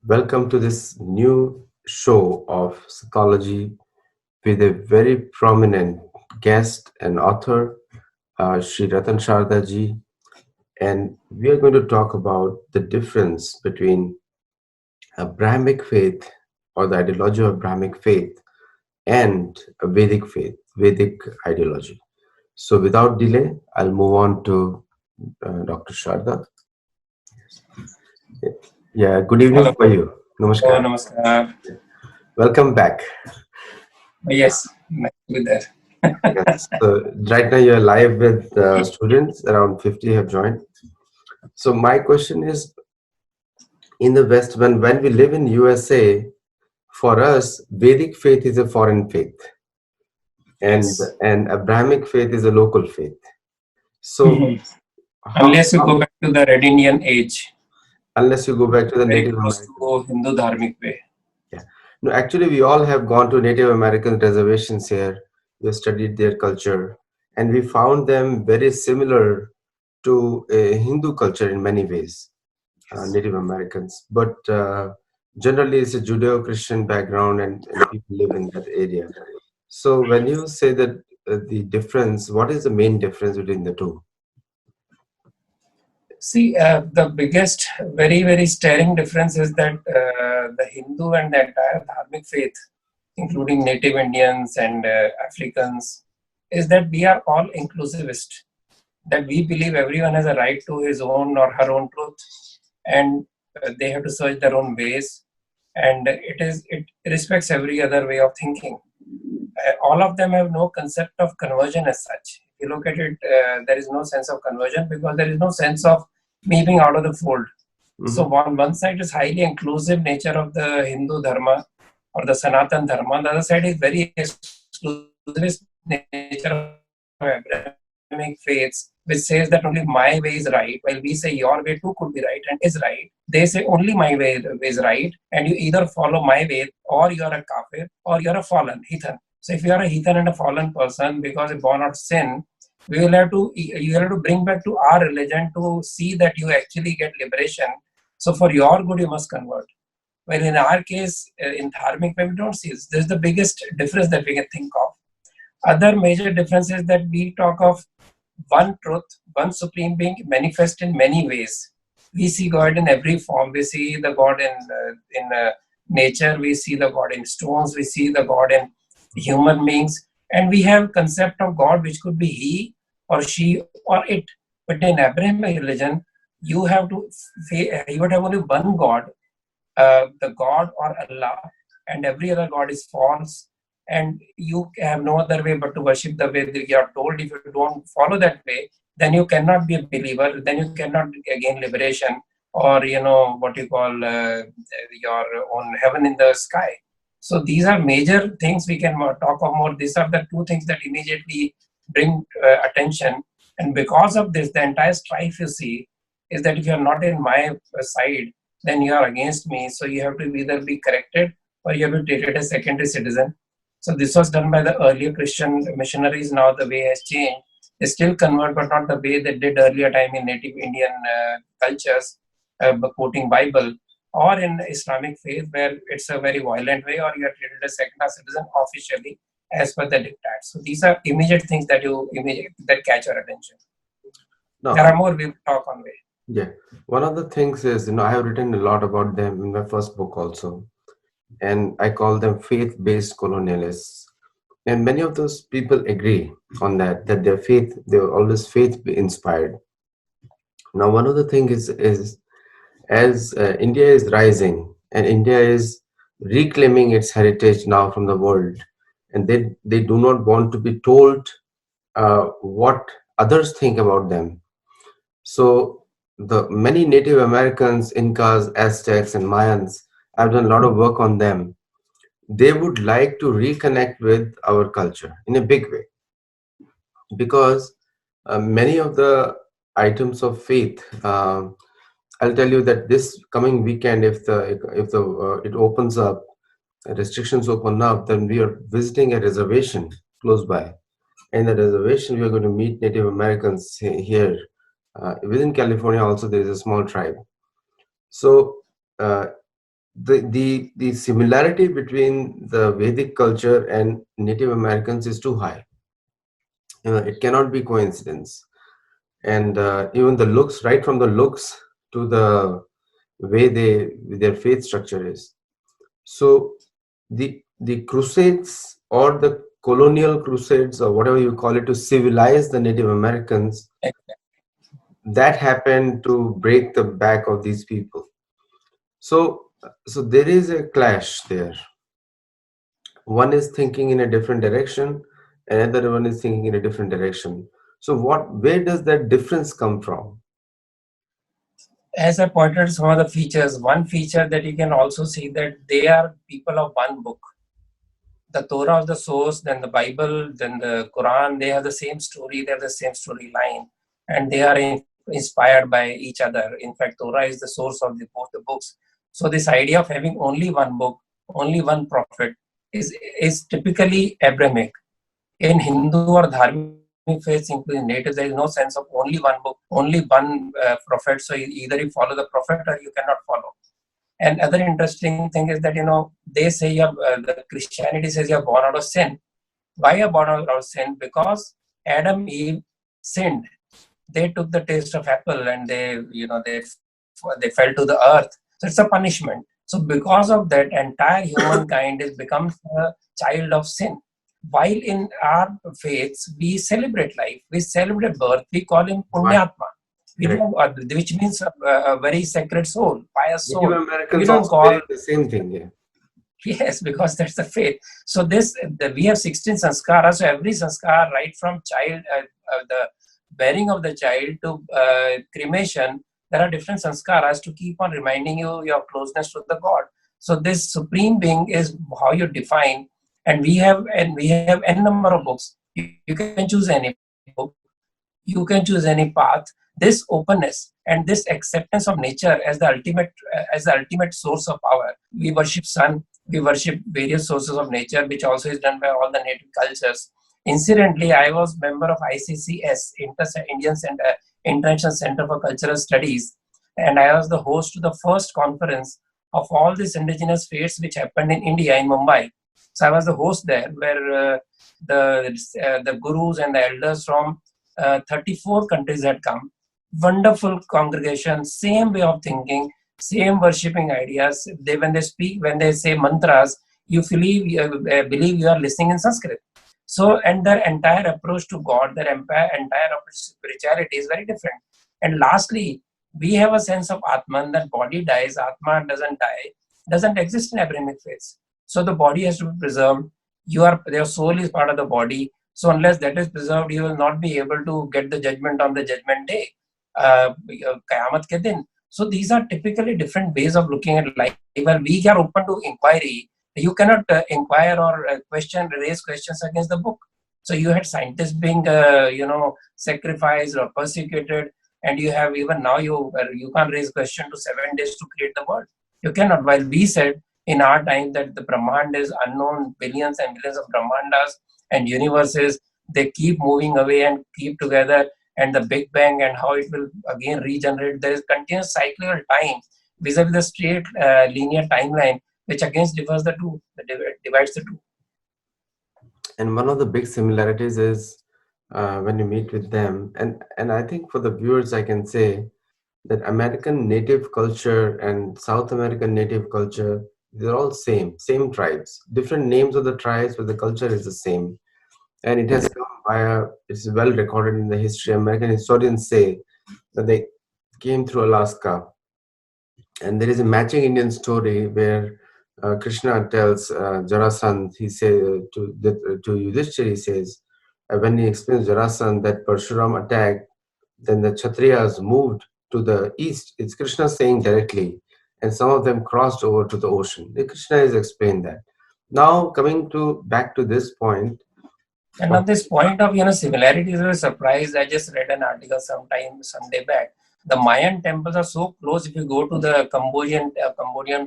Welcome to this new show of Sattology with a very prominent guest and author, Sri Ratan Sharda ji. And we are going to talk about the difference between Abrahamic faith or the ideology of Abrahamic faith and a Vedic faith, Vedic ideology. So without delay, I'll move on to Dr. Sharda. Yeah, good evening Hello. for you. Oh, Namaskar. namaskar. Welcome back. Yes, nice to be there. Yes. So right now you're live with students, around 50 have joined. So my question is, in the West, when we live in USA, for us, Vedic faith is a foreign faith, and Yes. and Abrahamic faith is a local faith. So Mhm. how, Unless you how go back to the Red Indian age, unless you go back to the very Native close American, to Hindu Dharmic way. yeah. No, actually, we all have gone to Native American reservations here. We studied their culture, and we found them very similar to a Hindu culture in many ways. Native Americans, but generally it's a Judeo-Christian background and people live in that area. So when you say that the difference, what is the main difference between the two? See, the biggest, very staring difference is that the Hindu and the entire Dharmic faith, including Native Indians and Africans, is that we are all inclusivist. That we believe everyone has a right to his own or her own truth, and they have to search their own ways, and it respects every other way of thinking. All of them have no concept of conversion as such. If you look at it, there is no sense of conversion because there is no sense of me being out of the fold. So Hmm. on one side is highly inclusive nature of the Hindu dharma or the Sanatan dharma. The other side is very exclusivist nature of Abrahamic faiths, which says that only my way is right, while we say your way too could be right and is right. They say only my way is right, and you either follow my way or you're a kafir or you're a fallen heathen. So if you are a heathen and a fallen person because you're born out of sin, we will have to you have to bring back to our religion to see that you actually get liberation. So for your good, you must convert. Well, in our case, in Dharmic, we don't see this. This is the biggest difference that we can think of. Other major difference is that we talk of one truth, one supreme being manifest in many ways. We see God in every form. We see the God in nature. We see the God in stones. We see the God in human beings, and we have concept of God which could be he or she or it. But in Abrahamic religion, you have to you would have only one God, the God or Allah, and every other God is false. And you have no other way but to worship the way that you are told. If you don't follow that way, then you cannot be a believer. Then you cannot gain liberation or what you call your own heaven in the sky. So these are major things we can talk of more. These are the two things that immediately bring attention. And because of this, the entire strife you see is that if you are not in my side, then you are against me. So you have to either be corrected or you have to be treated as secondary citizen. So this was done by the earlier Christian missionaries. Now the way has changed. They still convert, but not the way they did earlier time in native Indian cultures, quoting Bible, or in Islamic faith, where it's a very violent way, or you are treated as second-class citizen officially as per the diktat. So these are immediate things that that catch your attention. No, There are more we will talk on way. yeah. One of the things is, I have written a lot about them in my first book also, and I call them faith-based colonialists. And many of those people agree on that their faith, they were always faith inspired. Now, one of the things is as India is rising and India is reclaiming its heritage now from the world, and they do not want to be told what others think about them. So the many Native Americans, Incas, Aztecs, and Mayans, I've done a lot of work on them. They would like to reconnect with our culture in a big way because many of the items of faith. I'll tell you that this coming weekend, if it opens up, restrictions open up, then we are visiting a reservation close by. In the reservation, we are going to meet Native Americans here. Within California, also there is a small tribe. So uh, the similarity between the Vedic culture and Native Americans is too high. It cannot be coincidence. And even the looks, right from the looks to the way their faith structure is. So the Crusades or the colonial crusades or whatever you call it to civilize the Native Americans, that happened to break the back of these people. So there is a clash there. One is thinking in a different direction, another one is thinking in a different direction. So where does that difference come from? As I pointed out some of the features, one feature that you can also see that they are people of one book. The Torah of the source, then the Bible, then the Quran, they have the same story, they have the same storyline, and they are inspired by each other. In fact, Torah is the source of both the books. So this idea of having only one book, only one prophet, is typically Abrahamic. In Hindu or Dharmic faiths, including natives, there is no sense of only one book, only one prophet. So either you follow the prophet or you cannot follow. And other interesting thing is that they say the Christianity says you're born out of sin. Why you're born out of sin? Because Adam Eve sinned. They took the taste of apple and they fell to the earth. So it's a punishment. So because of that, entire humankind is becomes a child of sin. While in our faiths we celebrate life, we celebrate birth, we call him Right. Punyatma. We Correct. don't, which means a very sacred soul, pious Native soul. We Americans don't also call believe the same thing. Yeah. yes, because that's the faith. So we have 16 sanskaras. So every sanskar, right from child, the bearing of the child to cremation, there are different sanskaras to keep on reminding you your closeness to the God. So this supreme being is how you define, and we have n number of books. You can choose any book. You can choose any path. This openness and this acceptance of nature as the ultimate source of power. We worship sun, we worship various sources of nature, which also is done by all the native cultures. Incidentally, I was member of ICCS, International Center for Cultural Studies, and I was the host to the first conference of all these indigenous faiths which happened in India, in Mumbai. So I was the host there, where the gurus and the elders from 34 countries had come. Wonderful congregation, same way of thinking, same worshipping ideas. When they speak, when they say mantras, you believe you are listening in Sanskrit. So, and their entire approach to God, their entire approach to spirituality is very different. And lastly, we have a sense of Atman, that body dies, Atma doesn't die, doesn't exist in Abrahamic faiths. So the body has to be preserved. Your soul is part of the body. So unless that is preserved, you will not be able to get the judgment on the judgment day, Qayamat ke din. So these are typically different ways of looking at life, and we are open to inquiry. You cannot inquire or raise questions against the book. So you had scientists being, sacrificed or persecuted, and you have even now you can't raise question to 7 days to create the world. You cannot. While we said in our time that the Brahmand is unknown, billions and billions of Brahmandas and universes, they keep moving away and keep together, and the Big Bang and how it will again regenerate. There is continuous cyclical time vis-a-vis the straight linear timeline, which again divides the two. And one of the big similarities is when you meet with them, and I think for the viewers, I can say that American native culture and South American native culture, they're all same tribes, different names of the tribes, but the culture is the same. And it has come it's well recorded in the history. American historians say that they came through Alaska. And there is a matching Indian story where Krishna tells Jarasandh, he says to Yudhishthir, he says, when he explains Jarasandh that Parshuram attacked, then the Kshatriyas moved to the east. It's Krishna saying directly, and some of them crossed over to the ocean. Krishna has explained that. Now coming to back to this point And of on this point of similarities, I was surprised. I just read an article some day back. The Mayan temples are so close. If you go to the Cambodian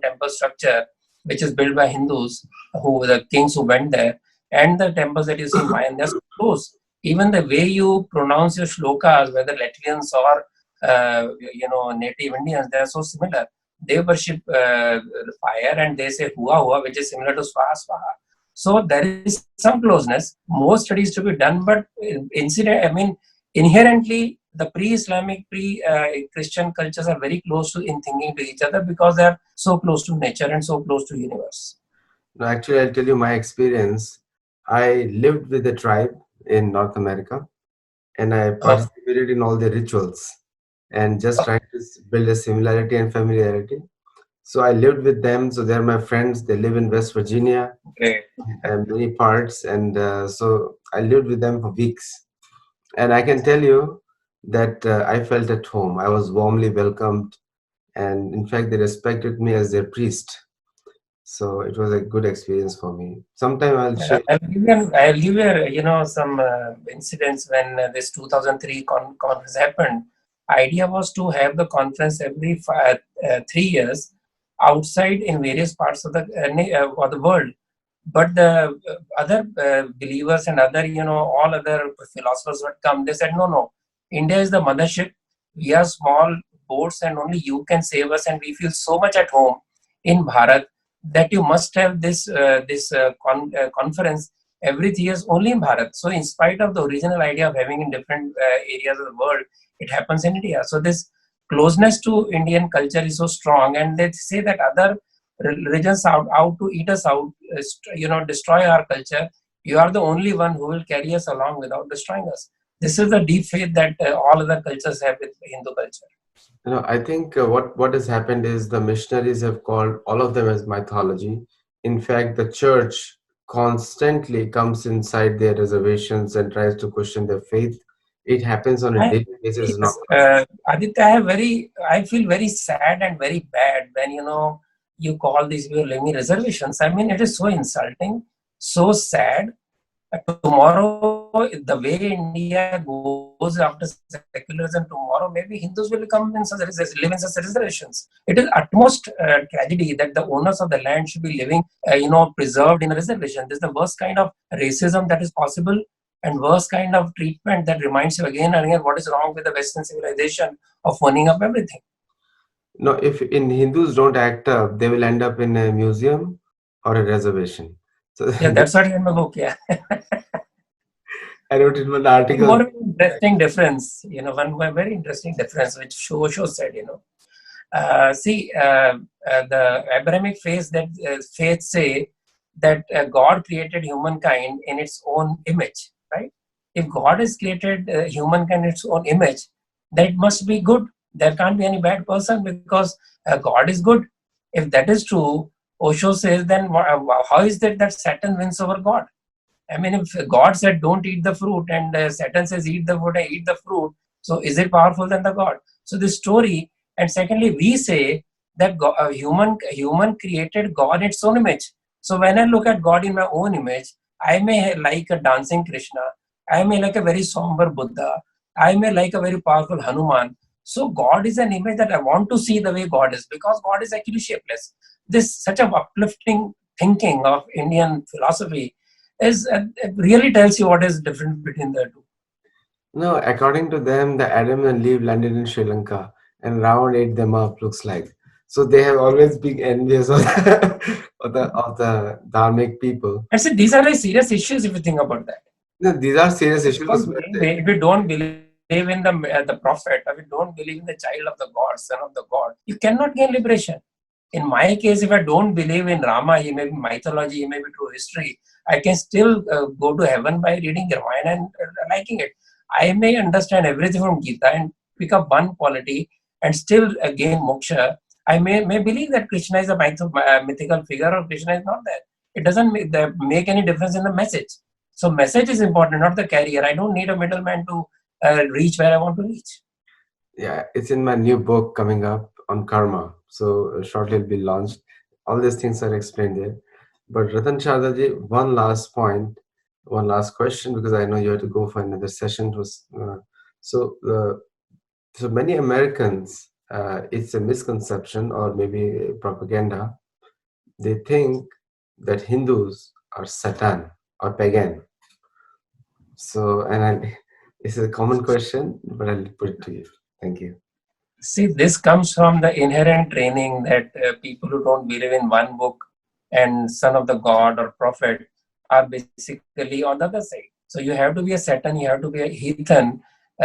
temple structure, which is built by Hindus, who the kings who went there, and the temples that you see in Mayan, they're so close. Even the way you pronounce your shlokas, whether Latvians or native Indians, they are so similar. they worship fire, and they say hua hua, which is similar to swaha swaha. So there is some closeness, more studies to be done, but inherently the pre-Islamic, pre-Christian cultures are very close to in thinking to each other because they are so close to nature and so close to universe. No, actually, I'll tell you my experience. I lived with a tribe in North America, and I Oh, participated in all the rituals and just trying to build a similarity and familiarity. So I lived with them. So they're my friends. They live in West Virginia great. and many parts, and so I lived with them for weeks. And I can tell you that I felt at home. I was warmly welcomed, and in fact, they respected me as their priest. So it was a good experience for me. Sometime I'll share. I'll give you, some incidents when this 2003 conference happened. Idea was to have the conference every 3 years outside in various parts of the world. But the other believers and other, all other philosophers would come. They said, no, India is the mothership. We are small boats, and only you can save us. And we feel so much at home in Bharat that you must have this conference every 3 years only in Bharat. So, in spite of the original idea of having in different areas of the world, it happens in India. So, this closeness to Indian culture is so strong, and they say that other religions out to eat us out, destroy our culture. You are the only one who will carry us along without destroying us. This is the deep faith that all other cultures have with Hindu culture. I think what has happened is the missionaries have called all of them as mythology. In fact, the church constantly comes inside their reservations and tries to question their faith. It happens on a I, daily basis. Not yes, Aditya, I feel very sad and very bad when you call these people living reservations. I mean, it is so insulting, so sad. Tomorrow, the way India goes after secularism, tomorrow maybe Hindus will come in live in such reservations. It is utmost tragedy that the owners of the land should be living, preserved in a reservation. This is the worst kind of racism that is possible, and worst kind of treatment that reminds you again and again what is wrong with the Western civilization of owning up everything. no, if in Hindus don't act up, they will end up in a museum or a reservation. So Yeah, that's what in my book. Yeah. I wrote in one One article. more interesting difference, one very interesting difference which Osho said, the Abrahamic faith say that God created humankind in its own image, right? If God has created humankind in its own image, that must be good. There can't be any bad person because God is good. If that is true, Osho says, then how is it that Satan wins over God? I mean, if God said don't eat the fruit and Satan says eat the fruit and eat the fruit, so is it powerful than the God? So this story, and secondly, we say that human created God in its own image. So when I look at God in my own image, I may like a dancing Krishna, I may like a very somber Buddha, I may like a very powerful Hanuman. So God is an image that I want to see the way God is because God is actually shapeless. This such a uplifting thinking of Indian philosophy is it really tells you what is different between the two. No, according to them, the Adam and Eve landed in Sri Lanka and Ravan ate them up, looks like. So they have always been envious of the dharmic people. I said these are very serious issues if you think about that. No, these are serious issues. If you don't believe in the prophet, if you don't believe in the child of the God, son of the God, you cannot gain liberation. In my case, if I don't believe in Rama, he may be mythology, he may be true history, I can still go to heaven by reading Ramayana and liking it. I may understand everything from Gita and pick up one quality and still gain moksha. I may believe that Krishna is a mythical figure or Krishna is not there. It doesn't make any difference in the message. So message is important, not the carrier. I don't need a middleman to reach where I want to reach. Yeah, it's in my new book coming up on karma. So shortly it'll be launched. All these things are explained there. But Ratan Shardaji, one last point, one last question, because I know you have to go for another session. So, so many Americans, it's a misconception or maybe propaganda. They think that Hindus are Satan or pagan. So, it's a common question, but I'll put it to you. Thank you. See, this comes from the inherent training that people who don't believe in one book and son of the god or prophet are basically on the other side. So you have to be a Satan, you have to be a heathen,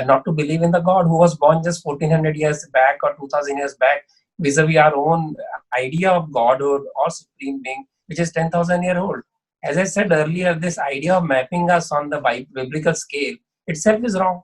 not to believe in the God who was born just 1400 years back or 2000 years back, vis-a-vis our own idea of godhood or supreme being, which is 10,000 year old. As I said earlier, this idea of mapping us on the biblical scale itself is wrong.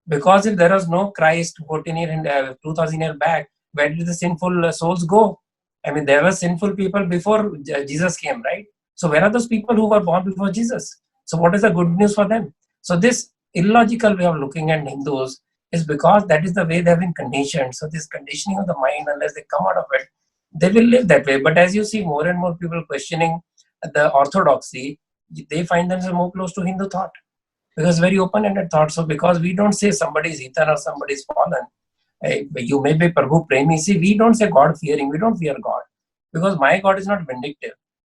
Because if there was no Christ 14 year and 2000 year back, where did the sinful souls go? I mean, there were sinful people before Jesus came, right? So where are those people who were born before Jesus? So what is the good news for them? So this illogical way of looking at Hindus is because that is the way they have been conditioned. So this conditioning of the mind, unless they come out of it, they will live that way. But as you see more and more people questioning the orthodoxy, they find themselves more close to Hindu thought, because very open-ended thought. So because we don't say somebody is Ethan or somebody is fallen, you may be Prabhu Premi. See, we don't say God fearing. We don't fear God because my God is not vindictive.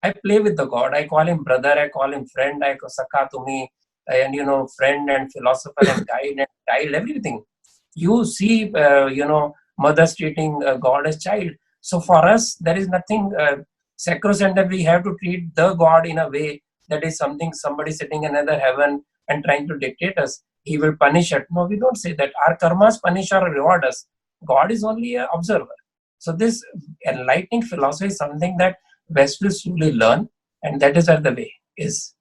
I play with the God. I call him brother. I call him friend. I call Sakha to me, and friend and philosopher and guide and child. Everything. You see, mothers treating God as child. So for us, there is nothing sacrosanct that we have to treat the God in a way that is something somebody sitting in another heaven and trying to dictate us. He will punish us. No, we don't say that. Our karmas punish or reward us. God is only an observer. So this enlightening philosophy is something that West will slowly learn, and that is where the way is.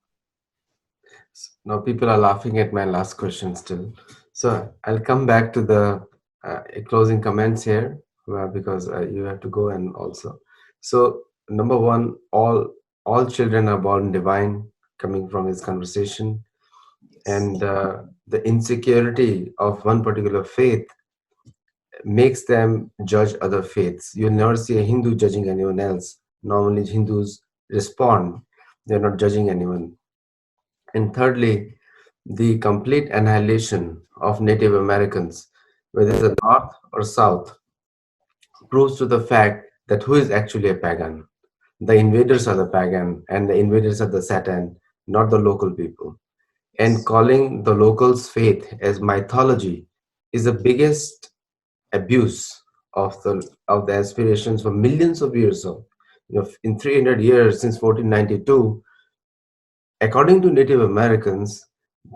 Now people are laughing at my last question still. So I'll come back to the closing comments here because you have to go and also. So number one, all children are born divine, coming from his conversation, and the insecurity of one particular faith makes them judge other faiths. You'll never see a Hindu judging anyone else. Normally, Hindus respond, they're not judging anyone. And thirdly, the complete annihilation of Native Americans, whether it's the North or South, proves to the fact that who is actually a pagan. The invaders are the pagan, and the invaders are the Satan, not the local people. And calling the locals' faith as mythology is the biggest abuse of the aspirations for millions of years of in 300 years since 1492. According to Native Americans,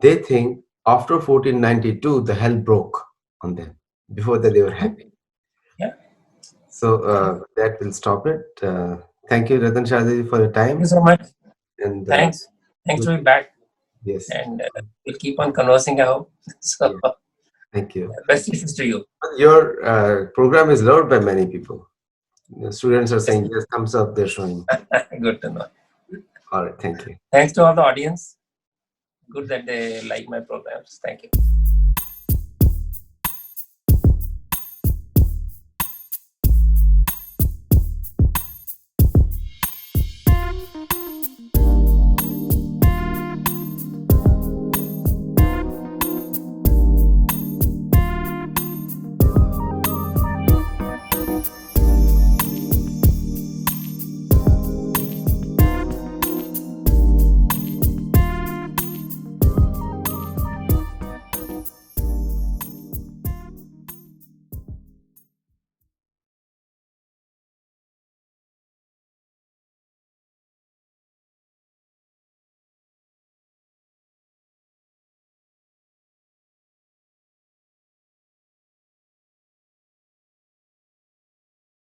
they think after 1492 the hell broke on them. Before that they were happy. Yeah. So that will stop it. Thank you, Ratan Shahji, for your Thank you time. so much. And Thanks. Thanks to be back, yes, and we'll keep on conversing. I hope. So yeah, thank you. best wishes to you. Your program is loved by many people. The students are Yes. saying yes, thumbs up. They're showing. Good to know. All right, thank you. Thanks to all the audience. Good that they like my programs. Thank you.